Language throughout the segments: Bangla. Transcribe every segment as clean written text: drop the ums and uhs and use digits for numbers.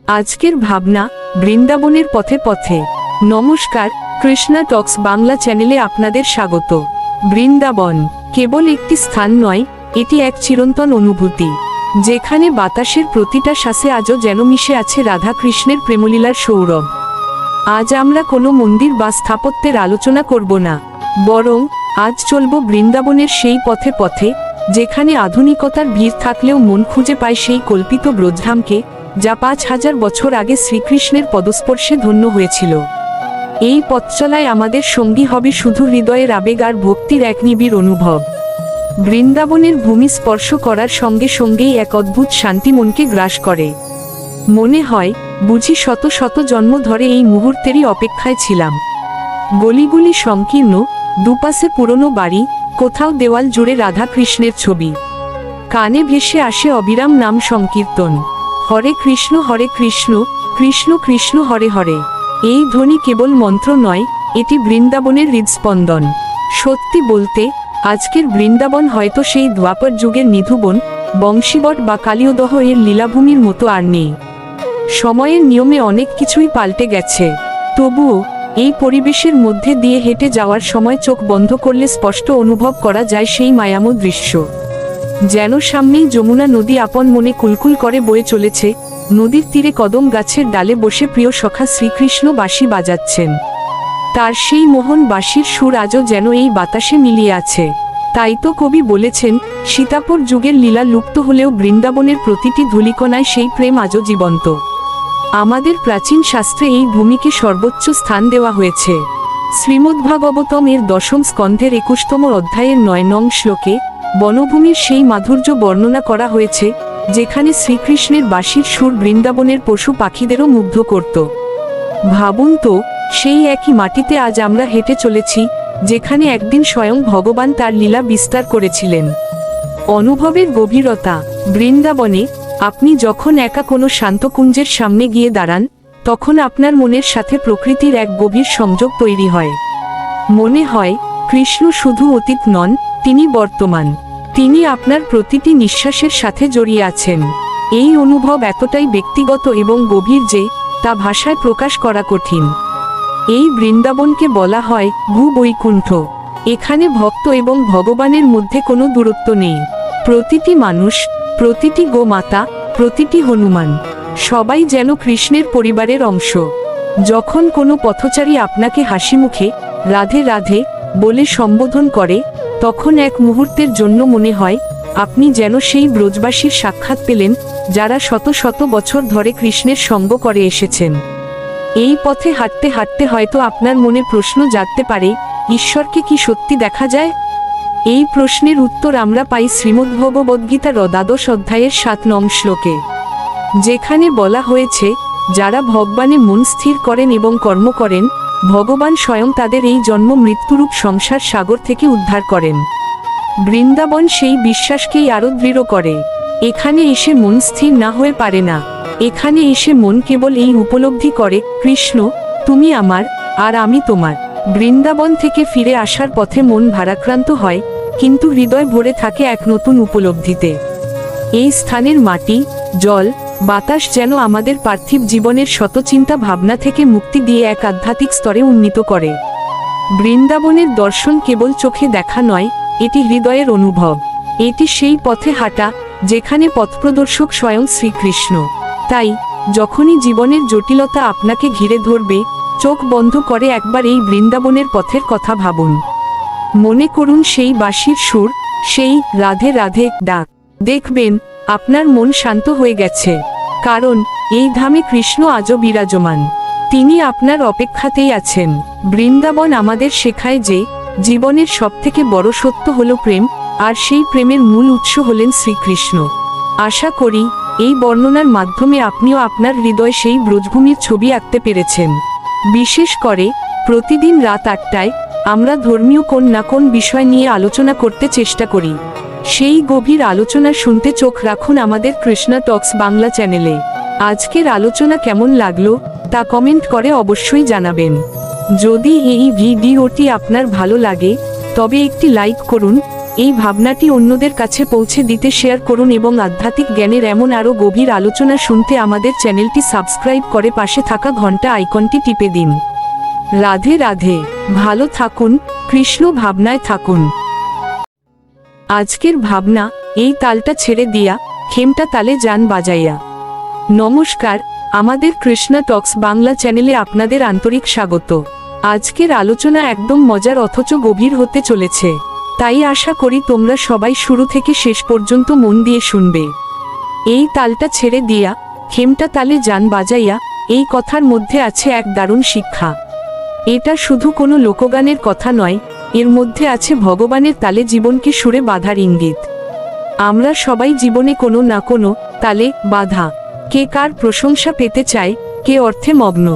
আজকের ভাবনা বৃন্দাবনের পথে পথে। নমস্কার, কৃষ্ণা টক্স বাংলা চ্যানেলে আপনাদের স্বাগত। বৃন্দাবন কেবল একটি স্থান নয়, এটি এক চিরন্তন অনুভূতি, যেখানে বাতাসের প্রতিটা শ্বাসে আজও যেন মিশে আছে রাধা কৃষ্ণের প্রেমলীলার সৌরভ। আজ আমরা কোনো মন্দির বা স্থাপত্যের আলোচনা করব না, বরং আজ চলব বৃন্দাবনের সেই পথে পথে, যেখানে আধুনিকতার ভিড় থাকলেও মন খুঁজে পায় সেই কল্পিত ব্রজধামকে, যা 5000 বছর আগে শ্রীকৃষ্ণের পদস্পর্শে ধন্য হয়েছিল। এই পথচলায় আমাদের সঙ্গী হবে শুধু হৃদয়ের আবেগ আর ভক্তির এক নিবিড় অনুভব। বৃন্দাবনের ভূমি স্পর্শ করার সঙ্গে সঙ্গেই এক অদ্ভুত শান্তি মনকে গ্রাস করে। মনে হয় বুঝি শত শত জন্ম ধরে এই মুহূর্তেরই অপেক্ষায় ছিলাম। গলিগুলি সংকীর্ণ, দুপাশে পুরনো বাড়ি, কোথাও দেওয়াল জুড়ে রাধা কৃষ্ণের ছবি। কানে ভেসে আসে অবিরাম নাম সংকীর্তন, হরে কৃষ্ণ কৃষ্ণ কৃষ্ণ হরে হরে। এই ধ্বনি কেবল মন্ত্র নয়, এটি বৃন্দাবনের হৃদস্পন্দন। সত্যি বলতে, আজকের বৃন্দাবন হয়তো সেই দ্বাপর যুগের নিধুবন, বংশীবট বা কালিয়দহ এর লীলাভূমির মতো আর নেই। সময়ের নিয়মে অনেক কিছুই পাল্টে গেছে, তবুও এই পরিবেশের মধ্যে দিয়ে হেঁটে যাওয়ার সময় চোখ বন্ধ করলে স্পষ্ট অনুভব করা যায় সেই মায়াময় দৃশ্য। যেন সামনেই যমুনা নদী আপন মনে কুলকুল করে বয়ে চলেছে, নদীর তীরে কদম গাছের ডালে বসে প্রিয় সখা শ্রীকৃষ্ণ বাঁশি বাজাচ্ছেন। তার সেই মোহন বাঁশির সুর আজও যেন এই বাতাসে মিলিয়ে আছে। তাই তো কবি বলেছেন, সীতাপুর যুগের লীলা লুপ্ত হলেও বৃন্দাবনের প্রতিটি ধূলিকণায় সেই প্রেম আজও জীবন্ত। আমাদের প্রাচীন শাস্ত্রে এই ভূমিকে সর্বোচ্চ স্থান দেওয়া হয়েছে। শ্রীমদ্ভাগবতম এর 10ম স্কন্ধের 21তম অধ্যায়ের 9 নং শ্লোকে বনভূমির সেই মাধুর্য বর্ণনা করা হয়েছে, যেখানে শ্রীকৃষ্ণের বাঁশির সুর বৃন্দাবনের পশু পাখিদেরও মুগ্ধ করত। ভাবুন তো, সেই একই মাটিতে আজ আমরা হেঁটে চলেছি, যেখানে একদিন স্বয়ং ভগবান তার লীলা বিস্তার করেছিলেন। অনুভবের গভীরতা। বৃন্দাবনে আপনি যখন একা কোনো শান্তকুঞ্জের সামনে গিয়ে দাঁড়ান, তখন আপনার মনের সাথে প্রকৃতির এক গভীর সংযোগ তৈরি হয়। মনে হয় কৃষ্ণ শুধু অতীত নন, তিনি বর্তমান। তিনি আপনার প্রতিটি নিঃশ্বাসের সাথে জড়িয়ে আছেন। এই অনুভব এতটাই ব্যক্তিগত এবং গভীর যে তা ভাষায় প্রকাশ করা কঠিন। এই বৃন্দাবনকে বলা হয় ভূবৈকুণ্ঠ। এখানে ভক্ত এবং ভগবানের মধ্যে কোনো দূরত্ব নেই। প্রতিটি মানুষ, প্রতিটি গোমাতা, প্রতিটি হনুমান, সবাই যেন কৃষ্ণের পরিবারের অংশ। যখন কোনো পথচারী আপনাকে হাসিমুখে রাধে রাধে বলে সম্বোধন করে, তখন এক মুহূর্তের জন্য মনে হয় আপনি যেন সেই ব্রজবাসীর সাক্ষাৎ পেলেন, যারা শত শত বছর ধরে কৃষ্ণের সঙ্গ করে এসেছেন। এই পথে হাঁটতে হাঁটতে হয়তো আপনার মনে প্রশ্ন জাগতে পারে, ঈশ্বরকে কি সত্যি দেখা যায়? এই প্রশ্নের উত্তর আমরা পাই শ্রীমদ্ভগবদ্গীতার দ্বাদশ অধ্যায়ের 7 নং শ্লোকে, যেখানে বলা হয়েছে, যারা ভগবানে মন স্থির করেন এবং কর্ম করেন, ভগবান স্বয়ং তাদের এই জন্ম মৃত্যুরূপ সংসার সাগর থেকে উদ্ধার করেন। বৃন্দাবন সেই বিশ্বাসকেই আরও দৃঢ় করে। এখানে এসে মন স্থির না হয়ে পারে না। এখানে এসে মন কেবল এই উপলব্ধি করে, কৃষ্ণ তুমি আমার, আর আমি তোমার। বৃন্দাবন থেকে ফিরে আসার পথে মন ভারাক্রান্ত হয়, কিন্তু হৃদয় ভরে থাকে এক নতুন উপলব্ধিতে। এই স্থানের মাটি, জল, বাতাস যেন আমাদের পার্থিব জীবনের শত চিন্তা ভাবনা থেকে মুক্তি দিয়ে এক আধ্যাত্মিক স্তরে উন্নীত করে। বৃন্দাবনের দর্শন কেবল চোখে দেখা নয়, এটি হৃদয়ের অনুভব। এটি সেই পথে হাঁটা, যেখানে পথপ্রদর্শক স্বয়ং শ্রীকৃষ্ণ। তাই যখনই জীবনের জটিলতা আপনাকে ঘিরে ধরবে, চোখ বন্ধ করে একবার এই বৃন্দাবনের পথের কথা ভাবুন। মনে করুন সেই বাঁশির সুর, সেই রাধে রাধে ডাক। দেখবেন আপনার মন শান্ত হয়ে গেছে, কারণ এই ধামে কৃষ্ণ আজও বিরাজমান। তিনি আপনার অপেক্ষাতেই আছেন। বৃন্দাবন আমাদের শেখায় যে জীবনের সবথেকে বড় সত্য হলো প্রেম, আর সেই প্রেমের মূল উৎস হলেন শ্রীকৃষ্ণ। আশা করি এই বর্ণনার মাধ্যমে আপনিও আপনার হৃদয়ে সেই ব্রজভূমির ছবি আঁকতে পেরেছেন। বিশেষ করে প্রতিদিন রাত 8টায় আমরা ধর্মীয় কোন না কোন বিষয় নিয়ে আলোচনা করতে চেষ্টা করি। সেই গভীর আলোচনা শুনতে চোখ রাখুন আমাদের কৃষ্ণা টক্স বাংলা চ্যানেলে। আজকের আলোচনা কেমন লাগলো তা কমেন্ট করে অবশ্যই জানাবেন। যদি এই ভিডিওটি আপনার ভালো লাগে, তবে একটি লাইক করুন, এই ভাবনাটি অন্যদের কাছে পৌঁছে দিতে শেয়ার করুন এবং আধ্যাত্মিক জ্ঞানের এমন আরও গভীর আলোচনা শুনতে আমাদের চ্যানেলটি সাবস্ক্রাইব করে পাশে থাকা ঘন্টা আইকনটি টিপে দিন। রাধে রাধে, ভালো থাকুন, কৃষ্ণ ভাবনায় থাকুন। আজকের ভাবনা, এই তালটা ছেড়ে দিয়া, খেমটা তালে যান বাজাইয়া। নমস্কার, আমাদের কৃষ্ণা টক্স বাংলা চ্যানেলে আপনাদের আন্তরিক স্বাগত। আজকের আলোচনা একদম মজার অথচ গভীর হতে চলেছে, তাই আশা করি তোমরা সবাই শুরু থেকে শেষ পর্যন্ত মন দিয়ে শুনবে। এই তালটা ছেড়ে দিয়া, খেমটা তালে যান বাজাইয়া, এই কথার মধ্যে আছে এক দারুণ শিক্ষা। এটা শুধু কোনো লোকগানের কথা নয়, এর মধ্যে আছে ভগবানের তালে জীবনকে সুরে বাঁধার ইঙ্গিত। আমরা সবাই জীবনে কোনো না কোনো তালে বাঁধা। কে কার প্রশংসা পেতে চায়, কে অর্থে মগ্ন,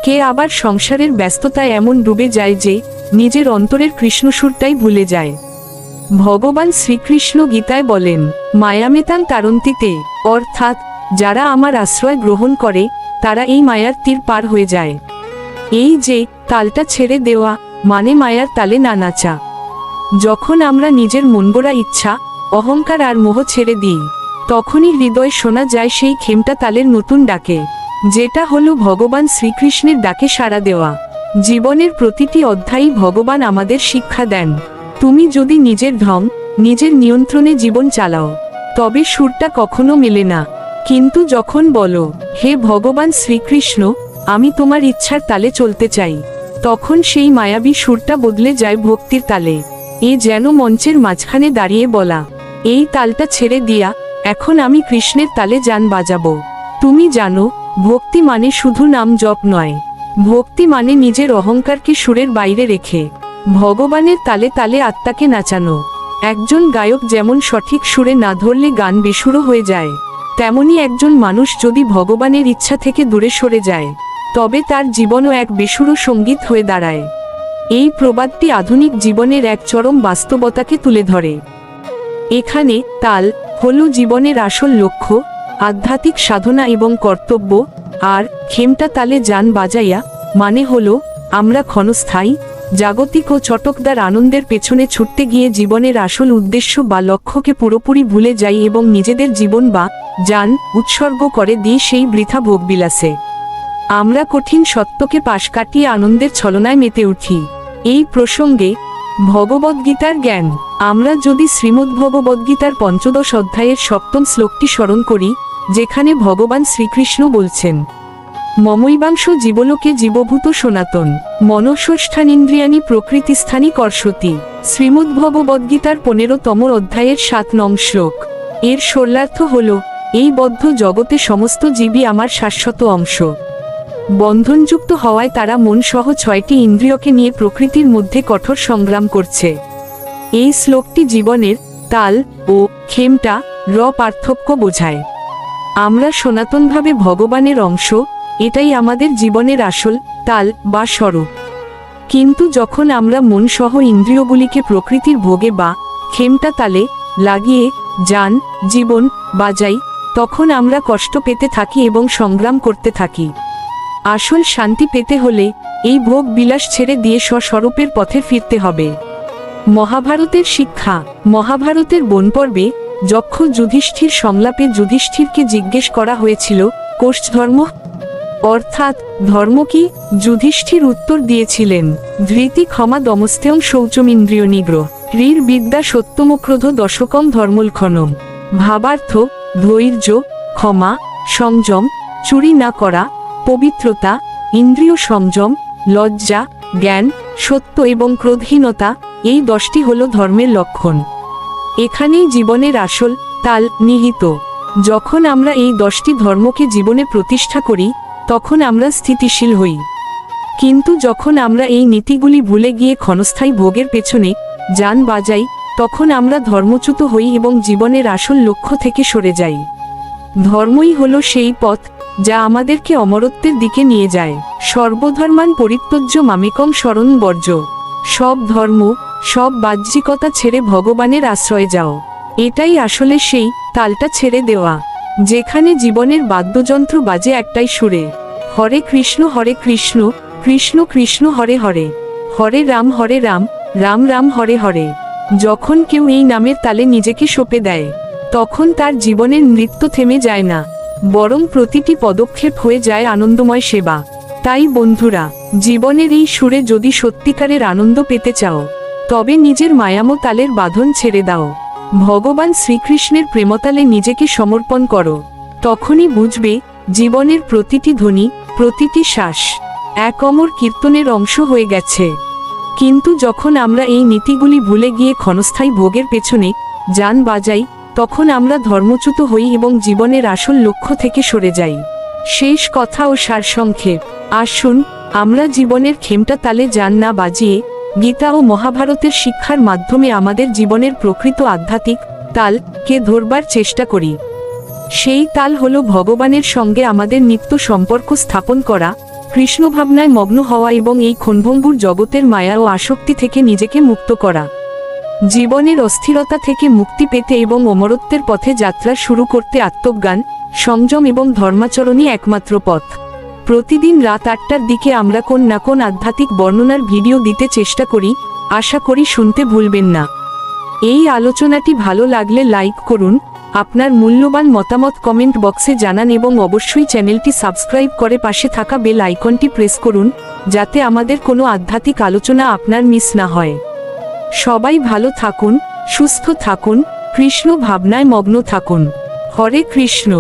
কে আবার সংসারের ব্যস্ততায় এমন ডুবে যায় যে নিজের অন্তরের কৃষ্ণসুরটাই ভুলে যায়। ভগবান শ্রীকৃষ্ণ গীতায় বলেন, মায়ামেতাং তারন্তিতে, অর্থাৎ যারা আমার আশ্রয় গ্রহণ করে তারা এই মায়ার তীর পার হয়ে যায়। এই যে তালটা ছেড়ে দেওয়া মানে মায়ার তালে না নাচা। যখন আমরা নিজের মনগড়া ইচ্ছা, অহংকার আর মোহ ছেড়ে দিই, তখনই হৃদয়ে শোনা যায় সেই খেমটা তালের নতুন ডাকে, যেটা হলো ভগবান শ্রীকৃষ্ণের ডাকে সাড়া দেওয়া। জীবনের প্রতিটি অধ্যায়ই ভগবান আমাদের শিক্ষা দেন। তুমি যদি নিজের ঢং, নিজের নিয়ন্ত্রণে জীবন চালাও, তবে সুরটা কখনো মেলে না। কিন্তু যখন বলো, হে ভগবান শ্রীকৃষ্ণ, আমি তোমার ইচ্ছার তালে চলতে চাই, তখন সেই মায়াবী সুরটা বদলে যায় ভক্তির তালে। এ যেন মঞ্চের মাঝখানে দাঁড়িয়ে বলা, এই তালটা ছেড়ে দিয়া এখন আমি কৃষ্ণের তালে যান বাজাবো। তুমি জানো, ভক্তি মানে শুধু নাম জপ নয়, ভক্তি মানে নিজের অহংকারকে সুরের বাইরে রেখে ভগবানের তালে তালে আত্মাকে নাচানো। একজন গায়ক যেমন সঠিক সুরে না ধরলে গান বেসুরো হয়ে যায়, তেমনি একজন মানুষ যদি ভগবানের ইচ্ছা থেকে দূরে সরে যায়, তবে তার জীবনও এক বেসুরো সঙ্গীত হয়ে দাঁড়ায়। এই প্রবাদটি আধুনিক জীবনের এক চরম বাস্তবতাকে তুলে ধরে। এখানে তাল হলো জীবনের আসল লক্ষ্য, আধ্যাত্মিক সাধনা এবং কর্তব্য, আর খেমটা তালে যান বাজাইয়া মানে হলো আমরা ক্ষণস্থায়ী, জাগতিক ও চটকদার আনন্দের পেছনে ছুটতে গিয়ে জীবনের আসল উদ্দেশ্য বা লক্ষ্যকে পুরোপুরি ভুলে যাই এবং নিজেদের জীবন বা যান উৎসর্গ করে দিই সেই বৃথা ভোগবিলাসে। আমরা কঠিন সত্যকে পাশ কাটিয়ে আনন্দের ছলনায় মেতে উঠি। এই প্রসঙ্গে ভগবদ্গীতার জ্ঞান, আমরা যদি শ্রীমদ্ভগবদ্গীতার ৫ম অধ্যায়ের ৭ম শ্লোকটি স্মরণ করি, যেখানে ভগবান শ্রীকৃষ্ণ বলছেন, মমৈবাংশ জীবলোকে জীবভূত সনাতন মনস্ষ্ঠানীন্দ্রিয়াণি প্রকৃতিস্থানী কর্ষতি। শ্রীমদ্ভগবদ্গীতার ১৫তম অধ্যায়ের ৭ নং শ্লোক। এর সরলার্থ হল, এই বদ্ধ জগতে সমস্ত জীবই আমার শাশ্বত অংশ। বন্ধনযুক্ত হওয়ায় তারা মন সহ ৬টি ইন্দ্রিয়কে নিয়ে প্রকৃতির মধ্যে কঠোর সংগ্রাম করছে। এই শ্লোকটি জীবনের তাল ও খেমটা পার্থক্য বোঝায়। আমরা সনাতনভাবে ভগবানের অংশ, এটাই আমাদের জীবনের আসল তাল বা স্বরূপ। কিন্তু যখন আমরা মন সহ ইন্দ্রিয়গুলিকে প্রকৃতির ভোগে বা খেমটা তালে লাগিয়ে যান জীবন বাজাই, তখন আমরা কষ্ট পেতে থাকি এবং সংগ্রাম করতে থাকি। আসল শান্তি পেতে হলে এই ভোগ বিলাস ছেড়ে দিয়ে স্বস্বরূপের পথে ফিরতে হবে। মহাভারতের শিক্ষা। মহাভারতের বনপর্বে যক্ষ যুধিষ্ঠির সংলাপে যুধিষ্ঠিরকে জিজ্ঞেস করা হয়েছিল, কোষ ধর্ম অর্থাৎ ধর্ম কি? যুধিষ্ঠির উত্তর দিয়েছিলেন, ধৃতি ক্ষমা দমস্তেয়ং শৌচমিন্দ্রিয় নিগ্রহ হ্রীর বিদ্যা সত্যমক্রোধ দশকম ধর্মলক্ষণম। ভাবার্থ, ধৈর্য, ক্ষমা, সংযম, চুরি না করা, পবিত্রতা, ইন্দ্রিয় সংযম, লজ্জা, জ্ঞান, সত্য এবং ক্রোধহীনতা, এই 10টি হল ধর্মের লক্ষণ। এখানেই জীবনের আসল তাল নিহিত। যখন আমরা এই 10টি ধর্মকে জীবনে প্রতিষ্ঠা করি, তখন আমরা স্থিতিশীল হই। কিন্তু যখন আমরা এই নীতিগুলি ভুলে গিয়ে ক্ষণস্থায়ী ভোগের পেছনে যান বাজাই, তখন আমরা ধর্মচ্যুত হই এবং জীবনের আসল লক্ষ্য থেকে সরে যাই। ধর্মই হলো সেই পথ যা আমাদেরকে অমরত্বের দিকে নিয়ে যায়। সর্বধর্মান পরিত্যজ্য মামেকং শরণ বর্জ্য। সব ধর্ম, সব বাহ্যিকতা ছেড়ে ভগবানের আশ্রয়ে যাও। এটাই আসলে সেই তালটা ছেড়ে দেওয়া, যেখানে জীবনের বাদ্যযন্ত্র বাজে একটাই সুরে, হরে কৃষ্ণ কৃষ্ণ কৃষ্ণ হরে হরে, হরে রাম রাম রাম হরে হরে। যখন কেউ এই নামের তালে নিজেকে সঁপে দেয়, তখন তার জীবনের নৃত্য থেমে যায় না, বরং প্রতিটি পদক্ষেপ হয়ে যায় আনন্দময় সেবা। তাই বন্ধুরা, জীবনের এই সুরে যদি সত্যিকারের আনন্দ পেতে চাও, তবে নিজের মায়ামো তালের বাঁধন ছেড়ে দাও, ভগবান শ্রীকৃষ্ণের প্রেমতালে নিজেকে সমর্পণ করো। তখনই বুঝবে জীবনের প্রতিটি ধ্বনি, প্রতিটি শ্বাস এক অমর কীর্তনের অংশ হয়ে গেছে। কিন্তু যখন আমরা এই নীতিগুলি ভুলে গিয়ে ক্ষণস্থায়ী ভোগের পেছনে যান বাজাই, তখন আমরা ধর্মচ্যুত হই এবং জীবনের আসল লক্ষ্য থেকে সরে যাই। শেষ কথা ও সারসংক্ষেপ, আসুন আমরা জীবনের খেমটা তালে যান না বাজিয়ে গীতা ও মহাভারতের শিক্ষার মাধ্যমে আমাদের জীবনের প্রকৃত আধ্যাত্মিক তালকে ধরবার চেষ্টা করি। সেই তাল হলো ভগবানের সঙ্গে আমাদের নিত্য সম্পর্ক স্থাপন করা, কৃষ্ণ ভাবনায় মগ্ন হওয়া এবং এই ক্ষণভঙ্গুর জগতের মায়া ও আসক্তি থেকে নিজেকে মুক্ত করা। জীবনের অস্থিরতা থেকে মুক্তি পেতে এবং অমরত্বের পথে যাত্রা শুরু করতে আত্মজ্ঞান, সংযম এবং ধর্মাচরণই একমাত্র পথ। প্রতিদিন রাত 8টার দিকে আমরা কোন না কোন আধ্যাত্মিক বর্ণনার ভিডিও দিতে চেষ্টা করি, আশা করি শুনতে ভুলবেন না। এই আলোচনাটি ভালো লাগলে লাইক করুন, আপনার মূল্যবান মতামত কমেন্ট বক্সে জানান এবং অবশ্যই চ্যানেলটি সাবস্ক্রাইব করে পাশে থাকা বেল আইকনটি প্রেস করুন, যাতে আমাদের কোনো আধ্যাত্মিক আলোচনা আপনার মিস না হয়। সবাই ভালো থাকুন, সুস্থ থাকুন, কৃষ্ণ ভাবনায় মগ্ন থাকুন। হরে কৃষ্ণ।